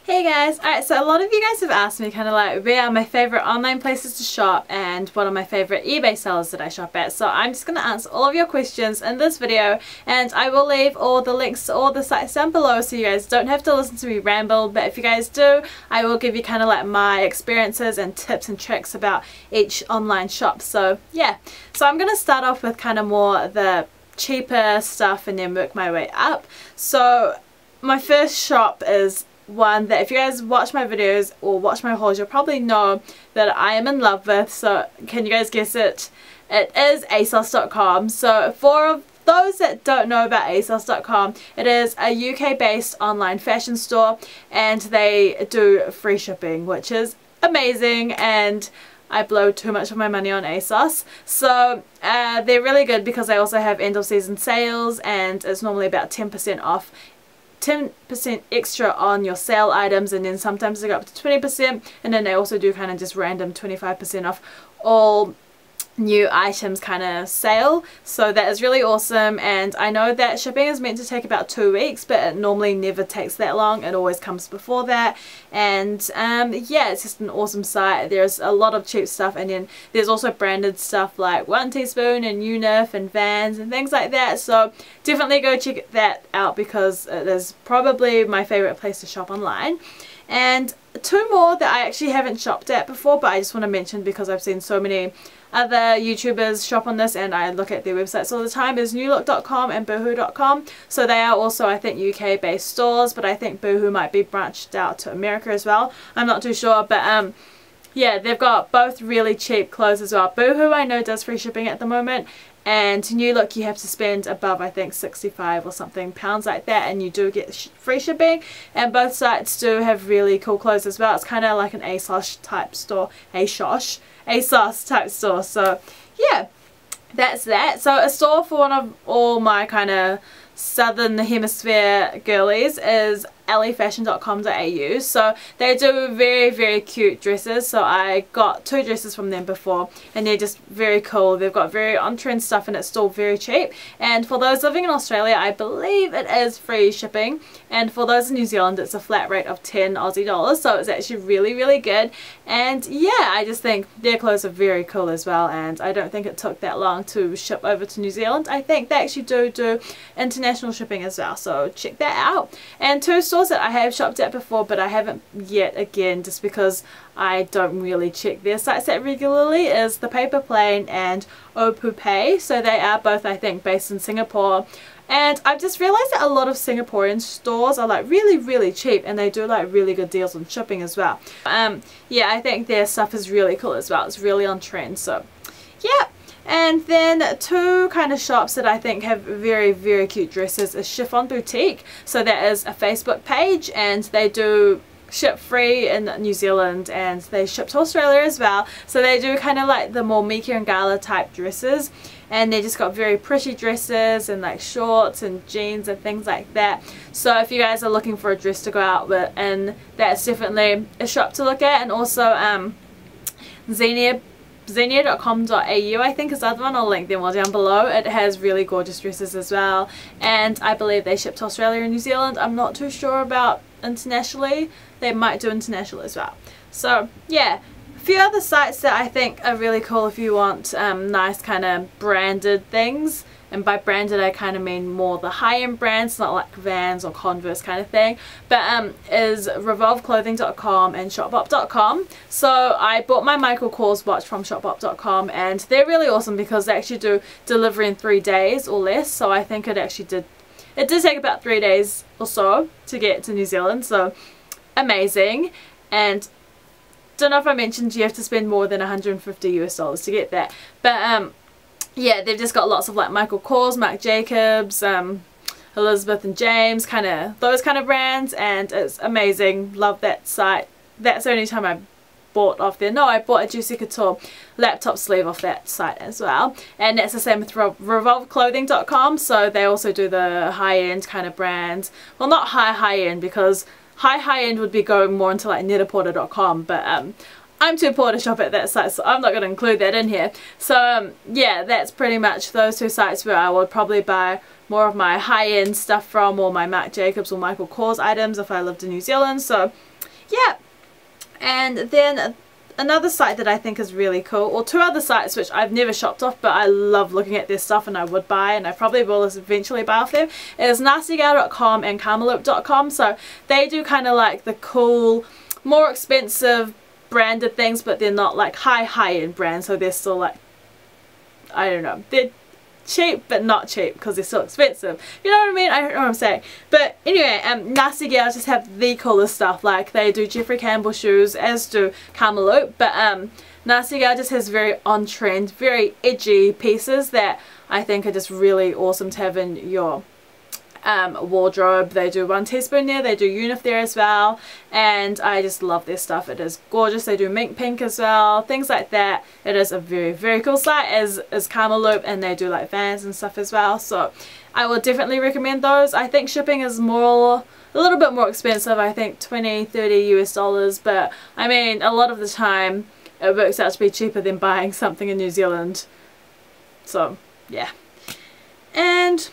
Hey guys, alright, so a lot of you guys have asked me kind of like where are my favourite online places to shop and what are my favourite eBay sellers that I shop at. So I'm just going to answer all of your questions in this video, and I will leave all the links to all the sites down below so you guys don't have to listen to me ramble, but if you guys do, I will give you kind of like my experiences and tips and tricks about each online shop. So yeah, so I'm going to start off with kind of more the cheaper stuff and then work my way up. So my first shop is one that if you guys watch my videos or watch my hauls, you'll probably know that I am in love with. So can you guys guess it? It is ASOS.com. So for those that don't know about ASOS.com, it is a UK based online fashion store and they do free shipping, which is amazing, and I blow too much of my money on ASOS. So they're really good because they also have end of season sales and it's normally about 10% off, 10% extra on your sale items, and then sometimes they go up to 20%, and then they also do kind of just random 25% off all new items kind of sale. So that is really awesome, and I know that shipping is meant to take about 2 weeks, but it normally never takes that long. It always comes before that, and yeah, it's just an awesome site. There's a lot of cheap stuff, and then there's also branded stuff like 1 Teaspoon and Unif and Vans and things like that. So definitely go check that out because it is probably my favorite place to shop online. And two more that I actually haven't shopped at before, but I just want to mention because I've seen so many other YouTubers shop on this and I look at their websites all the time, is newlook.com and boohoo.com. So they are also, I think, UK based stores, but I think Boohoo might be branched out to America as well. I'm not too sure, but yeah, they've got both really cheap clothes as well. Boohoo I know does free shipping at the moment, and New Look you have to spend above, I think, 65 or something pounds like that, and you do get free shipping. And both sites do have really cool clothes as well. It's kind of like an ASOS type store, ASOS type store. So yeah, that's that. So a store for one of all my kind of southern hemisphere girlies is alleyfashion.com.au. so they do very cute dresses. So I got 2 dresses from them before and they're just very cool. They've got very on-trend stuff and it's still very cheap, and for those living in Australia I believe it is free shipping, and for those in New Zealand it's a flat rate of 10 Aussie dollars, so it's actually really good. And yeah, I just think their clothes are very cool as well, and I don't think it took that long to ship over to New Zealand. I think they actually do international shipping as well, so check that out. And 2 stores that I have shopped at before but I haven't yet, again just because I don't really check their sites that regularly, is The Paper Plane and Opupay. So they are both, I think, based in Singapore, and I've just realized that a lot of Singaporean stores are like really cheap and they do like really good deals on shipping as well. Yeah, I think their stuff is really cool as well. It's really on trend, so yeah. And then 2 kind of shops that I think have very cute dresses is Chiffon Boutique. So that is a Facebook page and they do ship free in New Zealand and they ship to Australia as well. So they do kind of like the more Mika and Gala type dresses, and they just got very pretty dresses and like shorts and jeans and things like that. So if you guys are looking for a dress to go out with, and that's definitely a shop to look at. And also Xenia.com.au I think is the other one. I'll link them all down below. It has really gorgeous dresses as well, and I believe they ship to Australia and New Zealand. I'm not too sure about internationally. They might do international as well. So yeah, a few other sites that I think are really cool if you want nice kind of branded things. And by branded I kind of mean more the high-end brands, not like Vans or Converse kind of thing, but is revolveclothing.com and shopbop.com. So I bought my Michael Kors watch from shopbop.com and they're really awesome because they actually do delivery in 3 days or less. So I think it did take about 3 days or so to get to New Zealand, so amazing. And don't know if I mentioned you have to spend more than 150 US dollars to get that, but yeah, they've just got lots of like Michael Kors, Marc Jacobs, Elizabeth and James, kind of those kind of brands, and it's amazing. Love that site. That's the only time I bought off there. No, I bought a Juicy Couture laptop sleeve off that site as well, and that's the same with revolveclothing.com. so they also do the high-end kind of brands. Well, not high-end because high-end would be going more into like netaporter.com, but I'm too poor to shop at that site, so I'm not going to include that in here. So yeah, that's pretty much those 2 sites where I would probably buy more of my high-end stuff from, or my Marc Jacobs or Michael Kors items if I lived in New Zealand. So yeah. And then another site that I think is really cool, or two other sites which I've never shopped off but I love looking at their stuff and I would buy, and I probably will eventually buy off them, is nastygal.com and karmaloop.com. So they do kind of like the cool, more expensive branded things, but they're not like high-end brands, so they're still like, I don't know, they're cheap but not cheap because they're still expensive. You know what I mean? I don't know what I'm saying. But anyway, Nastygal just have the coolest stuff. Like they do Jeffrey Campbell shoes, as do Karmaloop, but Nastygal just has very on-trend, very edgy pieces that I think are just really awesome to have in your wardrobe. They do One Teaspoon there, they do Unif there as well, and I just love their stuff. It is gorgeous. They do mink pink as well, things like that. It is a very cool site, as is Karmaloop, and they do like Vans and stuff as well, so I would definitely recommend those. I think shipping is a little bit more expensive, I think $20–30 US, but I mean a lot of the time it works out to be cheaper than buying something in New Zealand, so yeah. And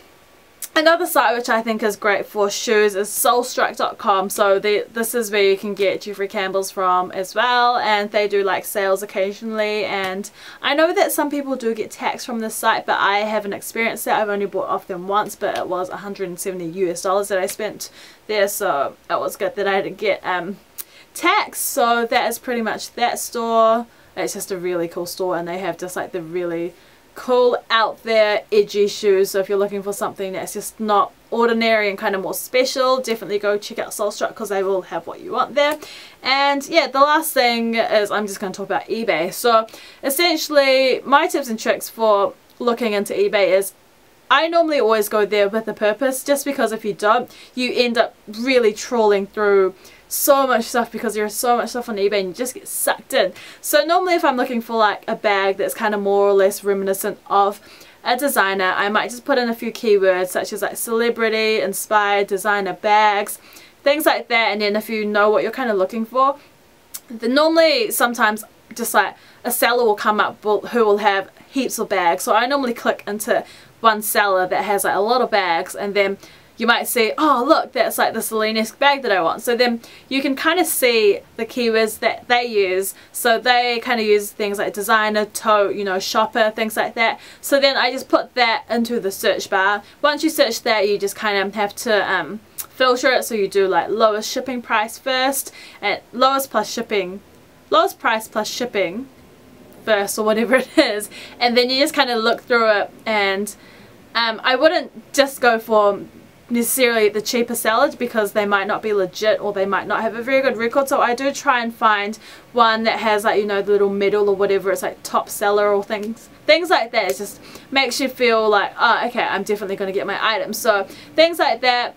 another site which I think is great for shoes is Solestruck.com. So this is where you can get Jeffrey Campbell's from as well, and they do like sales occasionally, and I know that some people do get tax from this site, but I haven't experienced it. I've only bought off them once, but it was $170 US that I spent there, so it was good that I didn't get tax. So that is pretty much that store. It's just a really cool store, and they have just like the really cool out there edgy shoes. So if you're looking for something that's just not ordinary and kind of more special, definitely go check out Solestruck because they will have what you want there. And yeah, the last thing is I'm just going to talk about eBay. So essentially my tips and tricks for looking into eBay is I normally always go there with a purpose, just because if you don't, you end up really trawling through so much stuff because there's so much stuff on eBay and you just get sucked in. So normally if I'm looking for like a bag that's kind of more or less reminiscent of a designer, I might just put in a few keywords such as like celebrity, inspired, designer bags, things like that, and then if you know what you're kind of looking for, then normally sometimes just like a seller will come up who will have heaps of bags. So I normally click into one seller that has like a lot of bags, and then you might see, oh look, that's like the Celine-esque bag that I want. So then you can kind of see the keywords that they use. So they kind of use things like designer, tote, you know, shopper, things like that. So then I just put that into the search bar. Once you search that, you just kind of have to filter it. So you do like lowest shipping price first, and lowest price plus shipping first, or whatever it is. And then you just kind of look through it, and I wouldn't just go for necessarily the cheaper sellers because they might not be legit or they might not have a very good record. So I do try and find one that has like, you know, the little medal or whatever, it's like top seller or things like that. It just makes you feel like, oh okay, I'm definitely going to get my items. So things like that,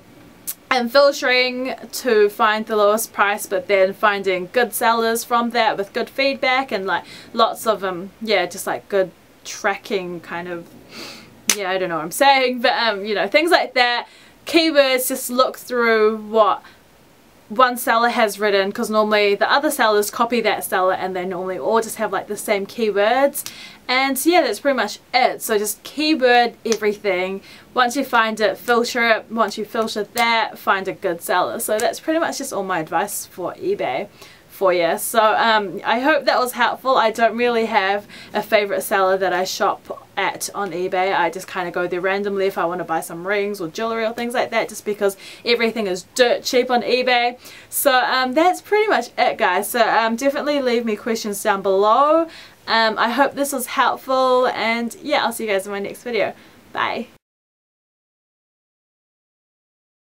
and filtering to find the lowest price, but then finding good sellers from that with good feedback and like lots of yeah, just like good tracking kind of, yeah, I don't know what I'm saying, but you know, things like that. Keywords, just look through what one seller has written, because normally the other sellers copy that seller and they normally all just have like the same keywords. And yeah, that's pretty much it. So just keyword everything. Once you find it, filter it. Once you filter that, find a good seller. So that's pretty much just all my advice for eBay for you. So I hope that was helpful. I don't really have a favorite seller that I shop at on eBay. I just kind of go there randomly if I want to buy some rings or jewelry or things like that, just because everything is dirt cheap on eBay. So that's pretty much it, guys. So definitely leave me questions down below. I hope this was helpful, and yeah, I'll see you guys in my next video. Bye.